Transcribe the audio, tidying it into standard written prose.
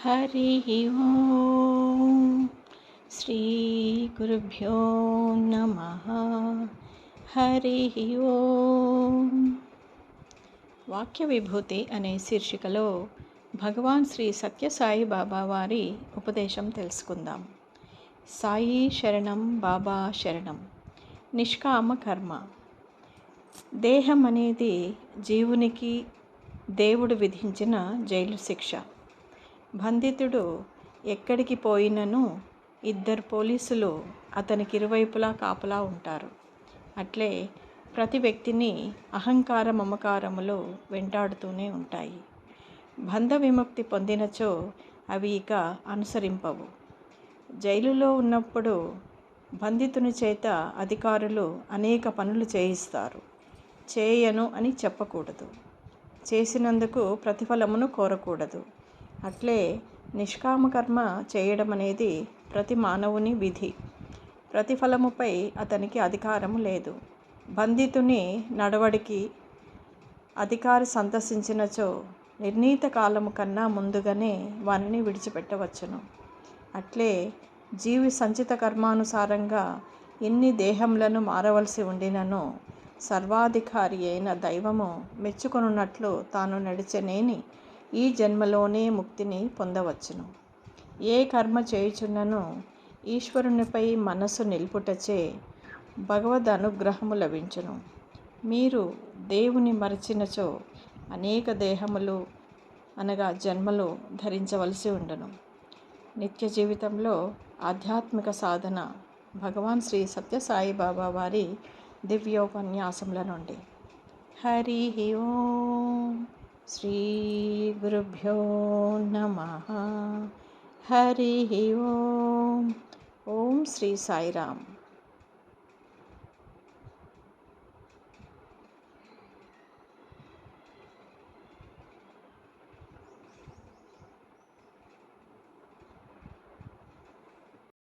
హరి ఓం శ్రీ గురుభ్యో నమః. హరి ఓం. వాక్య విభూతి అనే శీర్షికలో భగవాన్ శ్రీ సత్యసాయి బాబా వారి ఉపదేశం తెలుసుకుందాం. సాయి శరణం, బాబా శరణం. నిష్కామ కర్మ. దేహం అనేది జీవునికి దేవుడు విధించిన జైలు శిక్ష. బంధితుడు ఎక్కడికి పోయినను ఇద్దరు పోలీసులు అతనికి ఇరువైపులా కాపలా ఉంటారు. అట్లే ప్రతి వ్యక్తిని అహంకార మమకారములు వెంటాడుతూనే ఉంటాయి. బంధ విముక్తి పొందినచో అవి ఇక అనుసరింపవు. జైలులో ఉన్నప్పుడు బంధితుని చేత అధికారులు అనేక పనులు చేయిస్తారు. చేయను అని చెప్పకూడదు, చేసినందుకు ప్రతిఫలమును కోరకూడదు. అట్లే నిష్కామకర్మ చేయడం అనేది ప్రతి మానవుని విధి. ప్రతిఫలముపై అతనికి అధికారము లేదు. బంధితుని నడవడికి అధికారి సంతసించినచో నిర్ణీత కాలము కన్నా ముందుగానే వానిని విడిచిపెట్టవచ్చును. అట్లే జీవి సంచిత కర్మానుసారంగా ఎన్ని దేహములను మారవలసి ఉండినను సర్వాధికారి అయిన దైవము మెచ్చుకొనున్నట్లు తాను నడిచెనేని ఈ జన్మలోనే ముక్తిని పొందవచ్చును. ఏ కర్మ చేయుచున్నను ఈశ్వరునిపై మనసు నిలుపుటచే భగవద్ అనుగ్రహము లభించును. మీరు దేవుని మరచినచో అనేక దేహములు అనగా జన్మలు ధరించవలసి ఉండును. నిత్య జీవితంలో ఆధ్యాత్మిక సాధన భగవాన్ శ్రీ సత్యసాయి బాబా వారి దివ్యోపన్యాసముల నుండి. హరి ఓం శ్రీ గురుభ్యో నమః. హరి ఓం. ఓం శ్రీ సాయిరామ్.